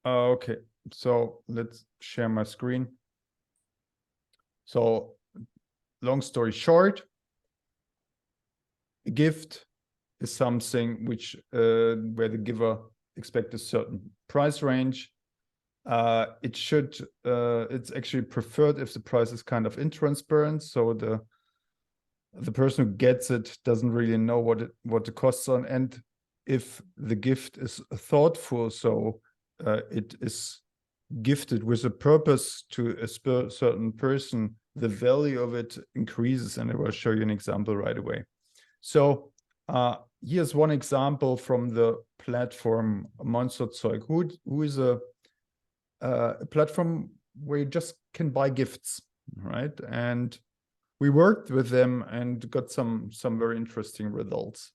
Okay, so let's share my screen. So long story short, a gift is something which where the giver expects a certain price range. It's actually preferred if the price is kind of intransparent, so the person who gets it doesn't really know what the costs are, and if the gift is thoughtful, so it is gifted with a purpose to a certain person, the value of it increases, and I will show you an example right away. So here's one example from the platform Monsterzeug, who is a platform where you just can buy gifts, right? And we worked with them and got some very interesting results.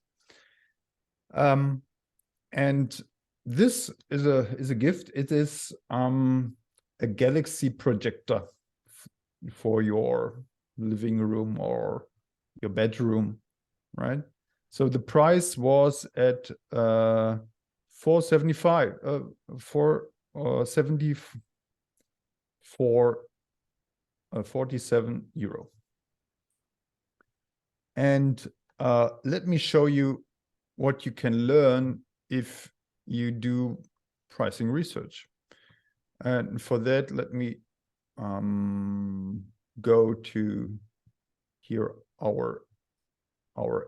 And this is a gift. It is a Galaxy projector for your living room or your bedroom, right? So the price was at 475 for 47 euro. And let me show you what you can learn if you do pricing research. And for that, let me go to here our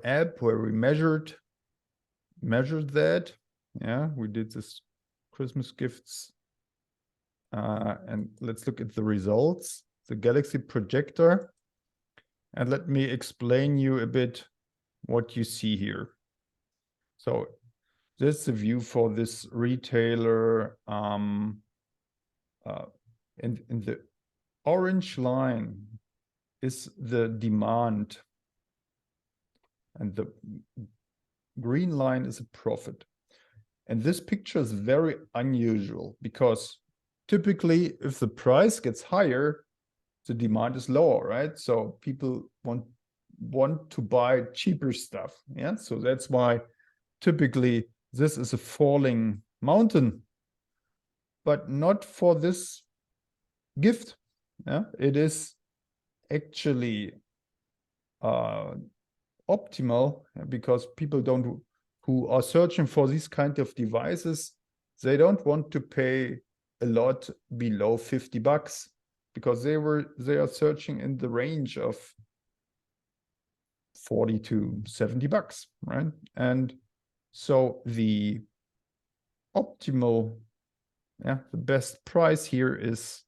app where we measured that. Yeah, we did this Christmas gifts. And let's look at the results, the Galaxy projector. And let me explain you a bit what you see here. So this is the view for this retailer. In the orange line is the demand, and the green line is a profit. And this picture is very unusual because typically if the price gets higher, the demand is lower, right? So people want to buy cheaper stuff. Yeah, so that's why typically this is a falling mountain, but not for this gift. Yeah, it is actually optimal because people who are searching for these kind of devices, they don't want to pay a lot below 50 bucks because they are searching in the range of 40 to 70 bucks, right? And so the optimal, the best price here is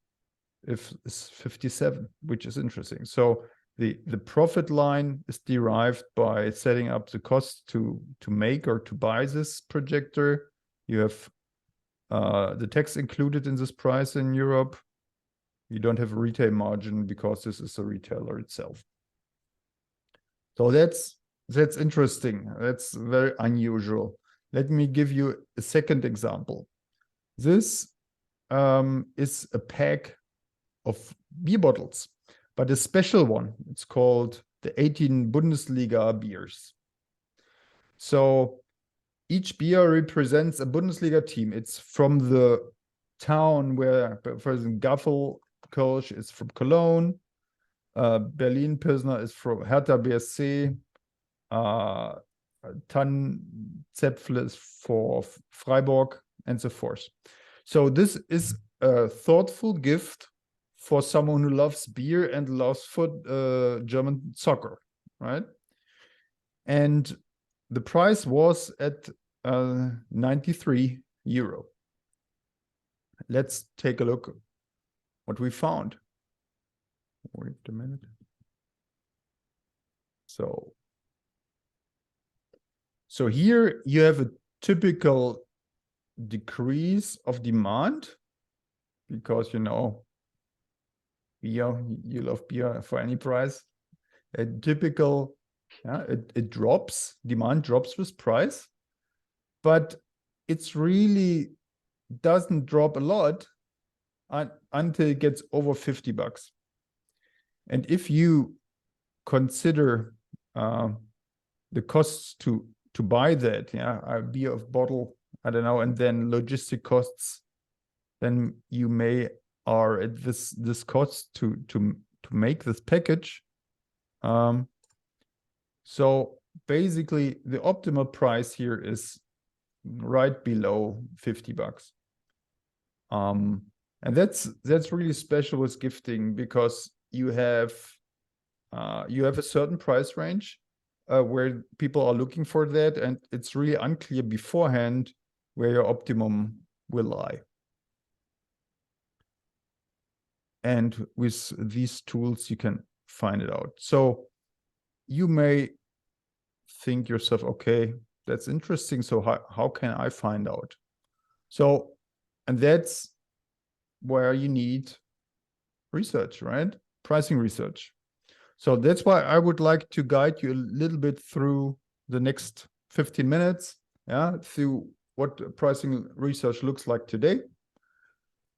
57, which is interesting. So the profit line is derived by setting up the cost to make or to buy this projector. You have the tax included in this price in Europe. You don't have a retail margin because this is a retailer itself. So that's interesting. That's very unusual. Let me give you a second example. This is a pack of beer bottles, but a special one. It's called the 18 Bundesliga beers. So each beer represents a Bundesliga team. It's from the town where, for example, Kölsch is from Cologne, Berlin Pilsner is from Hertha BSC, Tannzäpfle is for Freiburg, and so forth. So this is a thoughtful gift for someone who loves beer and loves German soccer, right? And the price was at 93 euro. Let's take a look what we found. Wait a minute. So here you have a typical decrease of demand because, you know, beer, you love beer for any price. A typical, it drops, demand drops with price, but it's really doesn't drop a lot until it gets over 50 bucks. And if you consider the costs to buy that, a beer of bottle, I don't know, and then logistic costs then you may are at this cost to make this package. So basically, the optimal price here is right below $50. And that's really special with gifting, because you have a certain price range where people are looking for that, and it's really unclear beforehand where your optimum will lie. And with these tools, you can find it out. So you may think yourself, okay, that's interesting. So how can I find out? So, and that's where you need research, right? Pricing research. So that's why I would like to guide you a little bit through the next 15 minutes, through what pricing research looks like today.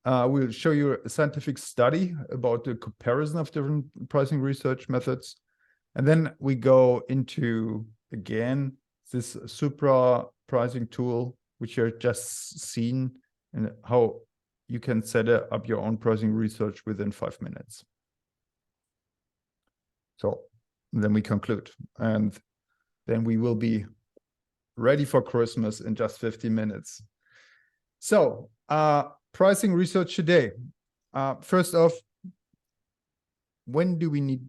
We'll show you a scientific study about the comparison of different pricing research methods. And then we go into, again, this Supra pricing tool, which you've just seen, and how you can set up your own pricing research within 5 minutes. So then we conclude, and then we will be ready for Christmas in just 15 minutes. So pricing research today. First off, when do we need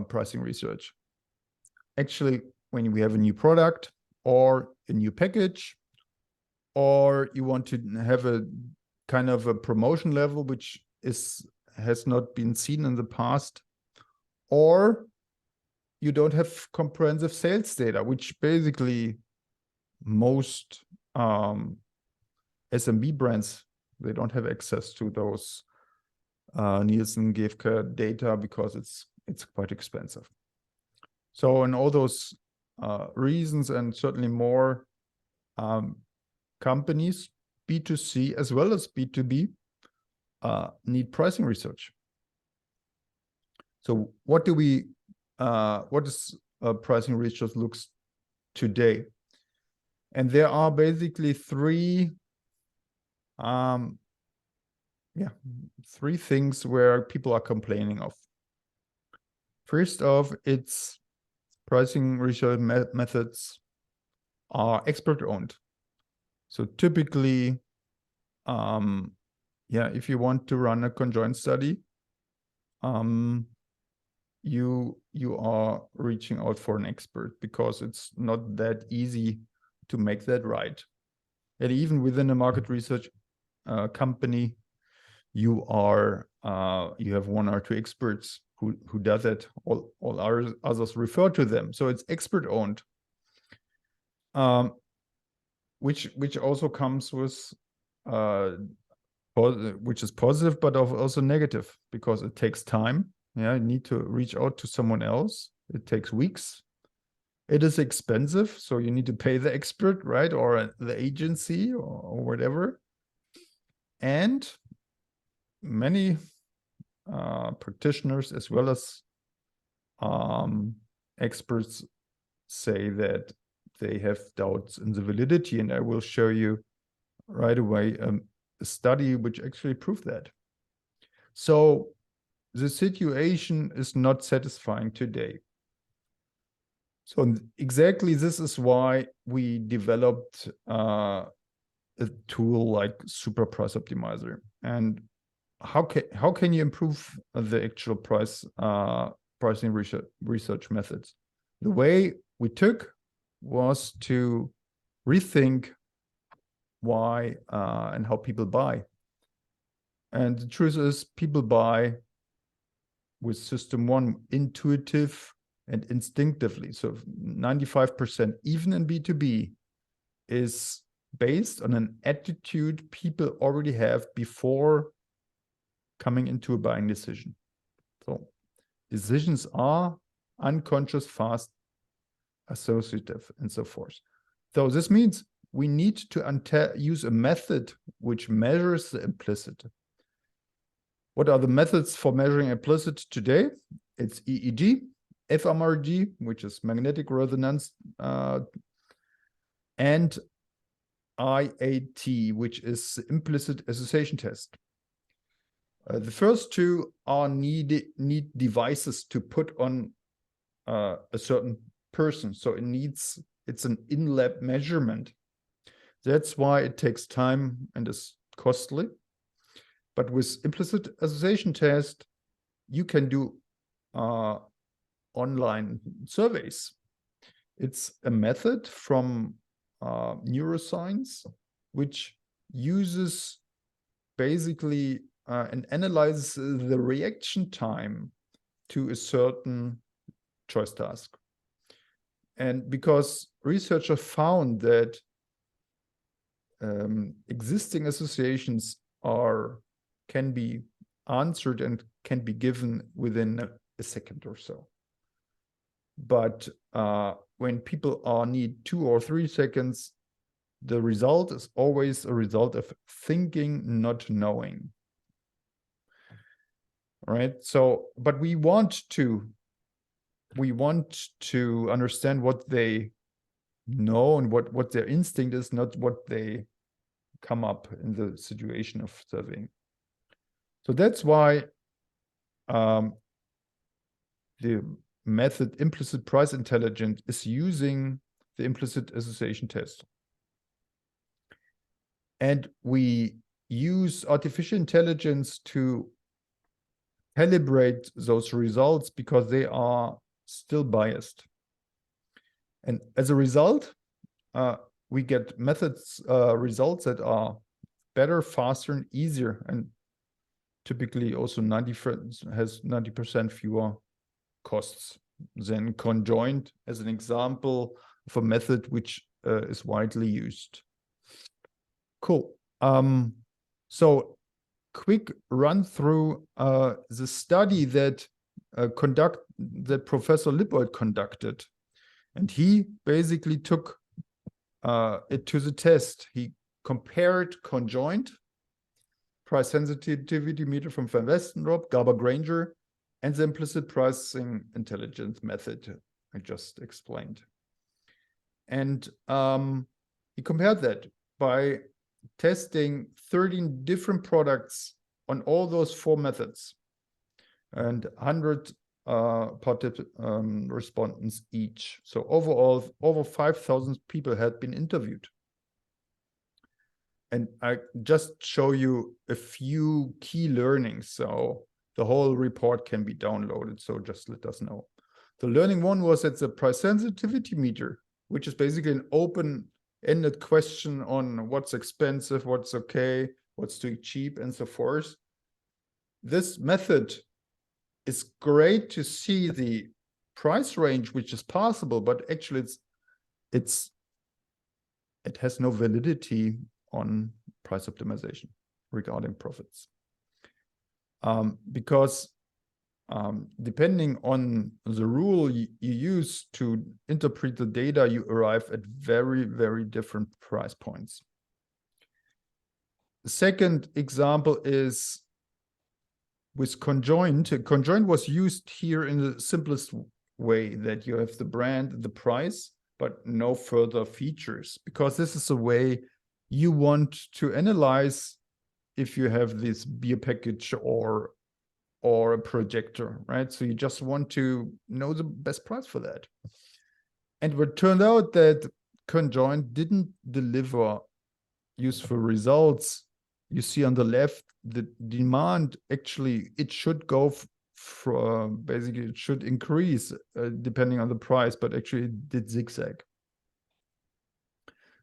pricing research? Actually, when we have a new product or a new package, or you want to have a kind of a promotion level which has not been seen in the past, or you don't have comprehensive sales data, which basically most SMB brands, they don't have access to those Nielsen GfK data because it's quite expensive. So in all those reasons, and certainly more, companies, B2C as well as B2B, need pricing research. So what does pricing research looks today? And there are basically three things where people are complaining of. First off, it's pricing research methods are expert-owned. So typically, if you want to run a conjoint study, you are reaching out for an expert, because it's not that easy to make that right. And even within a market research company, you have one or two experts who does it. All others refer to them. So it's expert owned, which also comes with which is positive, but also negative, because it takes time. You need to reach out to someone else. It takes weeks. It is expensive, so you need to pay the expert, right, or the agency or whatever. And many practitioners as well as experts say that they have doubts in the validity, and I will show you right away a study which actually proved that. So the situation is not satisfying today. So exactly this is why we developed a tool like Supra Price Optimizer. And how can you improve the actual pricing research methods? The way we took was to rethink why and how people buy. And the truth is, people buy with system one, intuitive and instinctively. So 95%, even in B2B, is based on an attitude people already have before coming into a buying decision. So decisions are unconscious, fast, associative, and so forth. So this means we need to use a method which measures the implicit. What are the methods for measuring implicit today? It's EEG, fMRG, which is magnetic resonance, and IAT, which is the implicit association test. The first two are need devices to put on a certain person. So it's an in-lab measurement. That's why it takes time and is costly. But with implicit association test, you can do online surveys. It's a method from neuroscience, which uses basically and analyzes the reaction time to a certain choice task. And because researchers found that existing associations can be answered and can be given within a second or so. But when people need 2 or 3 seconds, the result is always a result of thinking, not knowing. Right? So, but we want to understand what they know and what their instinct is, not what they come up in the situation of surveying. So that's why the method implicit price intelligence is using the implicit association test. And we use artificial intelligence to calibrate those results because they are still biased. And as a result, we get results that are better, faster, and easier, and typically also has 90% fewer costs than conjoined, as an example of a method which is widely used. Cool. So quick run through the study that Professor Lippold conducted, and he basically took it to the test. He compared conjoined price sensitivity meter from Van Westendorp, Garber-Granger, and the implicit pricing intelligence method I just explained. And he compared that by testing 13 different products on all those 4 methods and 100 respondents each. So overall, over 5,000 people had been interviewed. And I just show you a few key learnings. So the whole report can be downloaded. So just let us know. The learning one was that the price sensitivity meter, which is basically an open-ended question on what's expensive, what's okay, what's too cheap, and so forth. This method is great to see the price range which is possible, but actually it has no validity on price optimization regarding profits. Because depending on the rule you use to interpret the data, you arrive at very, very different price points. The second example is with conjoined. Conjoined was used here in the simplest way, that you have the brand, the price, but no further features, because this is a way you want to analyze if you have this beer package or a projector, right? So you just want to know the best price for that. And it turned out that conjoined didn't deliver useful results. You see on the left, the demand actually, it should go basically it should increase depending on the price, but actually it did zigzag.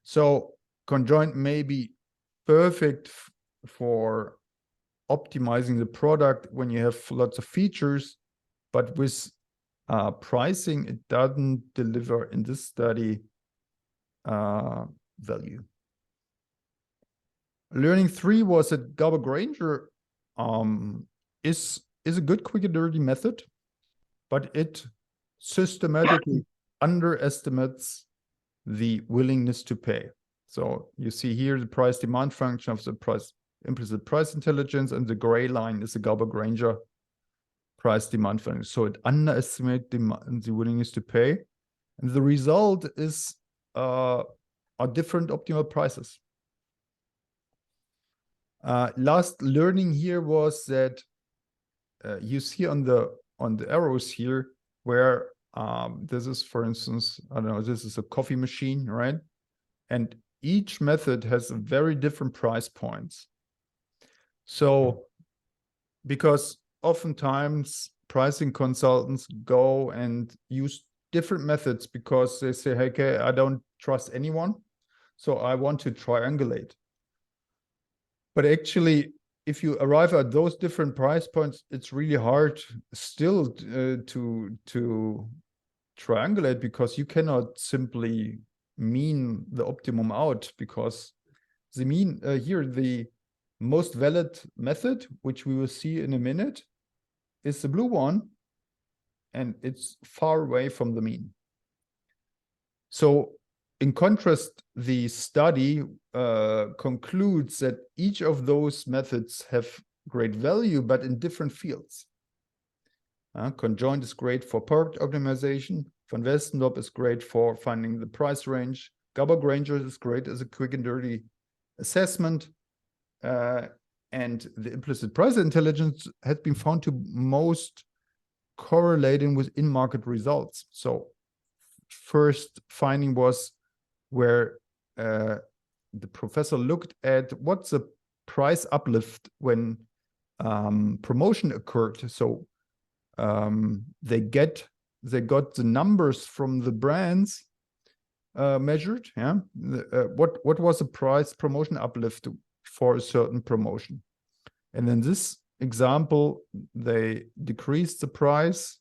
So conjoined may be perfect for optimizing the product when you have lots of features, but with pricing, it doesn't deliver in this study value. Learning 3 was that Garber-Granger is a good quick and dirty method, but it systematically underestimates the willingness to pay. So you see here the price demand function of the implicit price intelligence, and the gray line is the Garber-Granger price demand function. So it underestimates the willingness to pay, and the result is are different optimal prices. Last learning here was that you see on the arrows here where this is, for instance, I don't know, this is a coffee machine, right? And each method has very different price points. So, because oftentimes pricing consultants go and use different methods because they say, hey, okay, I don't trust anyone, so I want to triangulate. But actually, if you arrive at those different price points, it's really hard still to triangulate, because you cannot simply mean the optimum out, because the mean here, the most valid method, which we will see in a minute, is the blue one, and it's far away from the mean. So in contrast, the study concludes that each of those methods have great value, but in different fields. Conjoint is great for product optimization. Van Westendorp is great for finding the price range. Garber-Granger is great as a quick and dirty assessment. And the implicit price intelligence has been found to most correlating with in-market results. So first finding was where the professor looked at what's the price uplift when promotion occurred. So they got the numbers from the brands measured. Yeah, what was the price promotion uplift for a certain promotion? And in this example, they decreased the price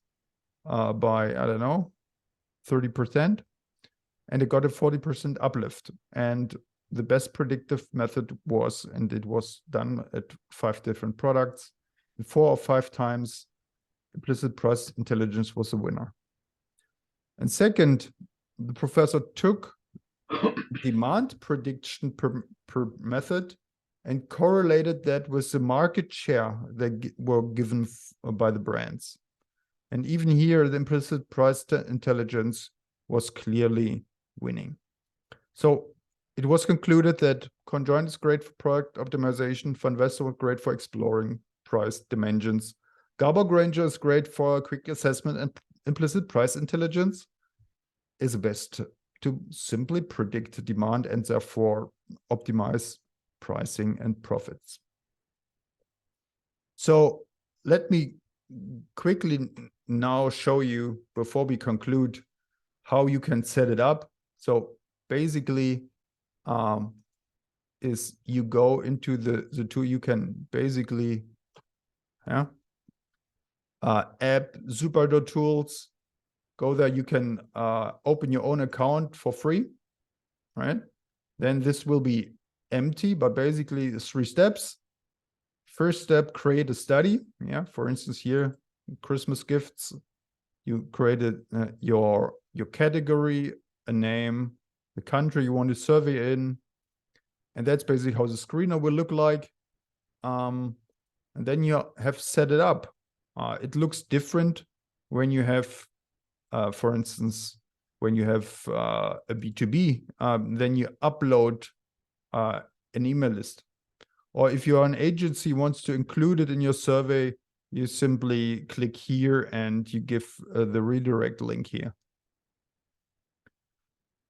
by, I don't know, 30%, and it got a 40% uplift. And the best predictive method was, and it was done at 5 different products, and 4 or 5 times implicit price intelligence was the winner. And second, the professor took demand prediction per method and correlated that with the market share that were given by the brands. And even here, the implicit price intelligence was clearly winning. So it was concluded that conjoint is great for product optimization, Van Westendorp great for exploring price dimensions, Garber-Granger is great for quick assessment, and implicit price intelligence is best to simply predict demand and therefore optimize pricing and profits. So let me quickly now show you, before we conclude, how you can set it up. So basically, is you go into the tool, you can basically app Supra.tools, go there, you can open your own account for free, right? Then this will be empty, but basically it's 3 steps. First step, create a study. Yeah, for instance, here, Christmas gifts, you created your category, a name, the country you want to survey in, and that's basically how the screener will look like. And then you have set it up. It looks different when you have, for instance, when you have a B2B, then you upload an email list. Or if you're an agency wants to include it in your survey, you simply click here and you give the redirect link here.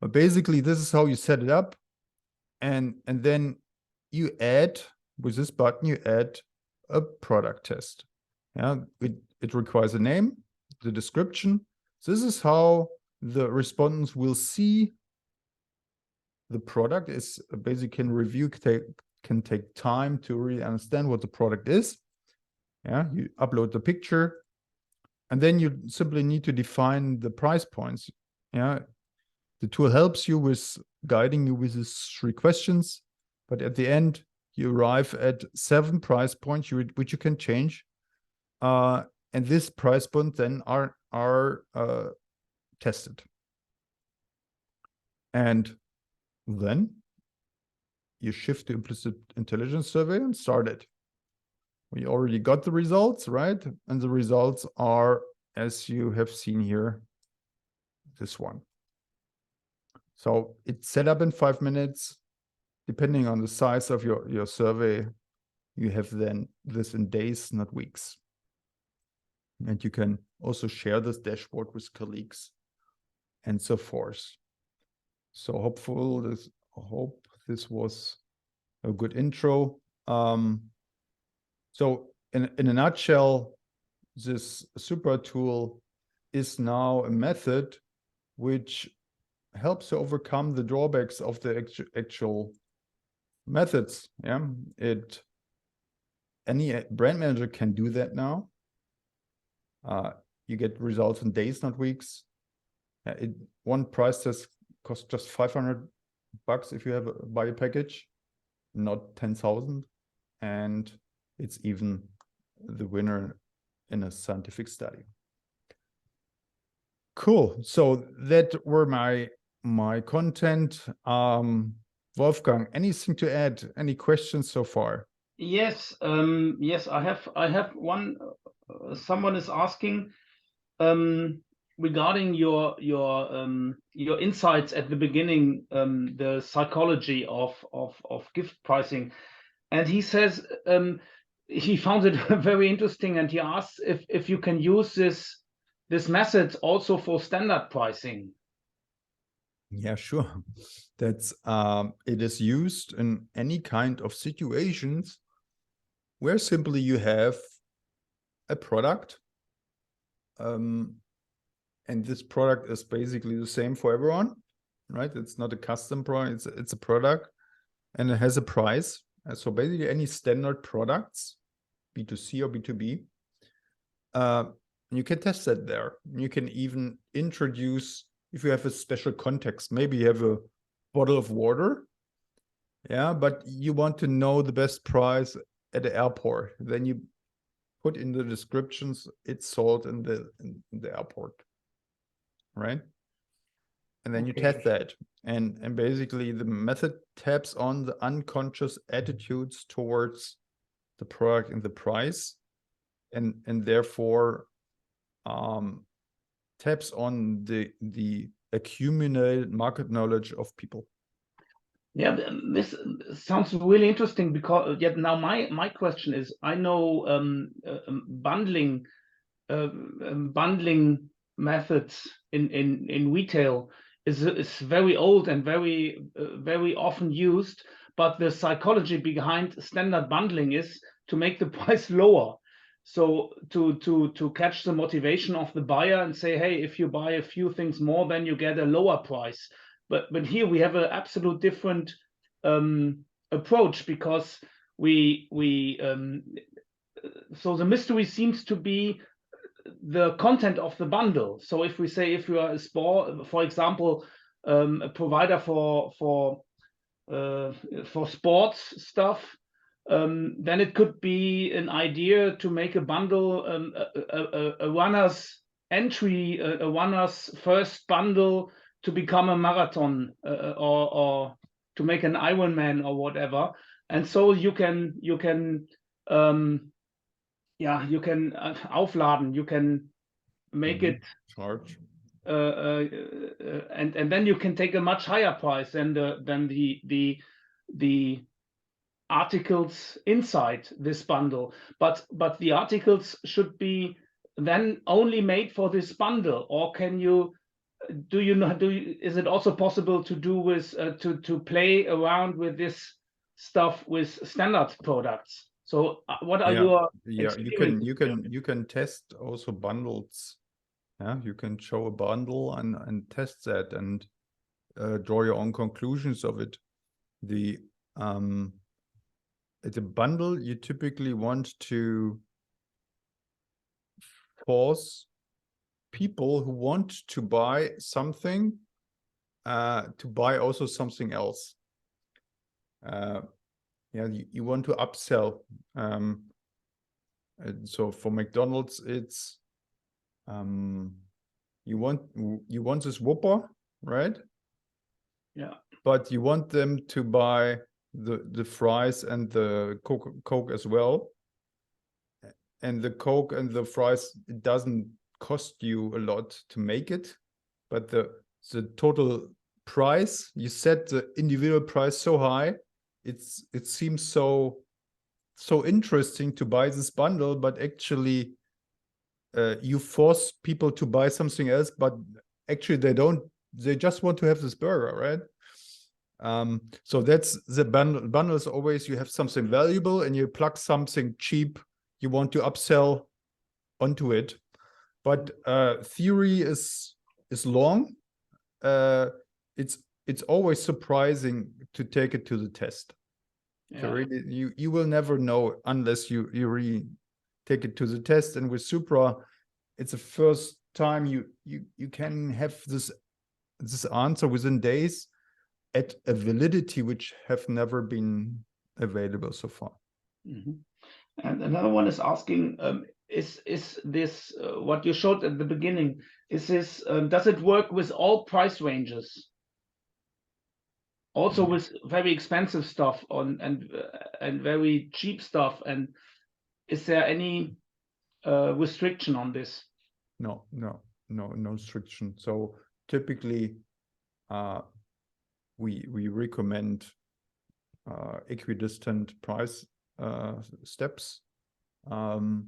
But basically, this is how you set it up. And then you add, with this button, you add a product test. Yeah, it requires a name, the description. This is how the respondents will see the product. Is basically can review, can take time to really understand what the product is. Yeah, you upload the picture, and then you simply need to define the price points. Yeah, the tool helps you with guiding you with these 3 questions, but at the end you arrive at 7 price points which you can change, and this price point then are tested, and then you shift to implicit intelligence survey and start it. We already got the results, right? And the results are, as you have seen here, this one. So it's set up in 5 minutes, depending on the size of your survey. you have then this in days, not weeks. And you can also share this dashboard with colleagues and so forth. So hope this was a good intro. So in a nutshell, this Supra tool is now a method which helps to overcome the drawbacks of the actual methods. Yeah, any brand manager can do that now. You get results in days, not weeks. One price test costs just $500 if you buy a package, not 10,000, and it's even the winner in a scientific study. Cool. So that were my content. Wolfgang, anything to add? Any questions so far? Yes, yes, I have one. Someone is asking regarding your insights at the beginning, the psychology of gift pricing, and he says he found it very interesting, and he asks if you can use this method also for standard pricing. Yeah, sure. That's it is used in any kind of situations where simply you have a product, and this product is basically the same for everyone, right? It's not a custom product, it's a product, and it has a price. So basically any standard products, B2C or B2B, you can test that there. You can even introduce, if you have a special context, maybe you have a bottle of water, yeah, but you want to know the best price at the airport. Then you put in the descriptions it's sold in the airport, right? And then you test that. And basically the method taps on the unconscious attitudes towards the product and the price, and therefore taps on the accumulated market knowledge of people. Yeah, this sounds really interesting, because yet now my question is, I know bundling methods in retail is very old and very often used, but the psychology behind standard bundling is to make the price lower. So to catch the motivation of the buyer and say, hey, if you buy a few things more, then you get a lower price. But here we have an absolute different approach, because so the mystery seems to be the content of the bundle. So if we say, if you are a sport, for example, a provider for sports stuff, then it could be an idea to make a bundle, a runner's entry, a runner's first bundle to become a marathon, or to make an Ironman or whatever. And so you can aufladen, you can make it charge, and then you can take a much higher price than the articles inside this bundle, but the articles should be then only made for this bundle. Or can you is it also possible to do with to play around with this stuff with standard products? So what are your you can test also bundles. Yeah, you can show a bundle and test that and draw your own conclusions of it. It's a bundle. You typically want to force people who want to buy something to buy also something else. Yeah, you want to upsell. And so for McDonald's, it's you want this Whopper, right? Yeah. But you want them to buy the fries and the Coke as well. And the Coke and the fries, it doesn't cost you a lot to make it, but the total price, you set the individual price so high, it seems so so interesting to buy this bundle, but actually you force people to buy something else, but actually they just want to have this burger, right? So that's the bundle is always, you have something valuable and you plug something cheap you want to upsell onto it. But theory is long. It's always surprising to take it to the test. Yeah. So really, you will never know unless you really take it to the test. And with Supra, it's the first time you can have this answer within days at a validity which have never been available so far. Mm-hmm. And another one is asking, is this what you showed at the beginning? Is this does it work with all price ranges? Also with very expensive stuff and very cheap stuff, and is there any restriction on this? No restriction. So typically, we recommend equidistant price steps, and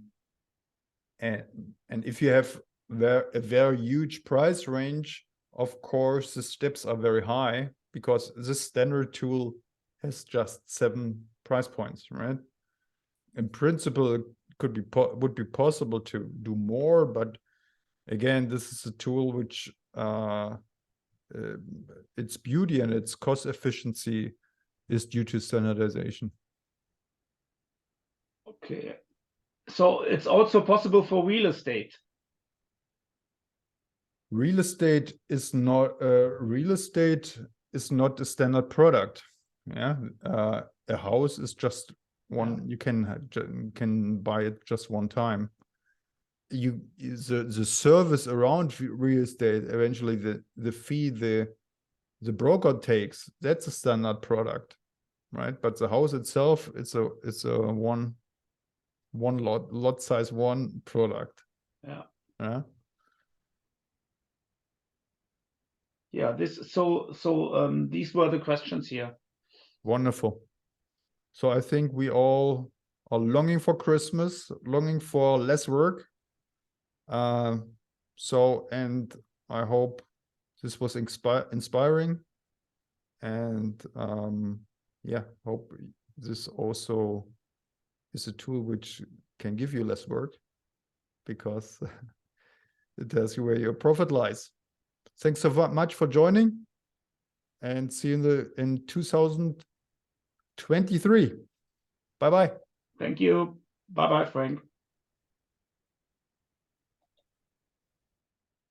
if you have a very huge price range, of course the steps are very high, because this standard tool has just 7 price points, right? In principle, it would be possible to do more, but again, this is a tool which its beauty and its cost efficiency is due to standardization. Okay, so it's also possible for real estate. Real estate is not a standard product. Yeah, a house is just one. Yeah. You can buy it just one time. The service around real estate, eventually the fee the broker takes, that's a standard product, right? But the house itself, it's a one lot size one product. Yeah. Yeah. Yeah. These were the questions here. Wonderful. So I think we all are longing for Christmas, longing for less work. And I hope this was inspiring, and hope this also is a tool which can give you less work, because it tells you where your profit lies. Thanks so much for joining, and see you in 2023. Bye-bye. Thank you. Bye-bye, Frank.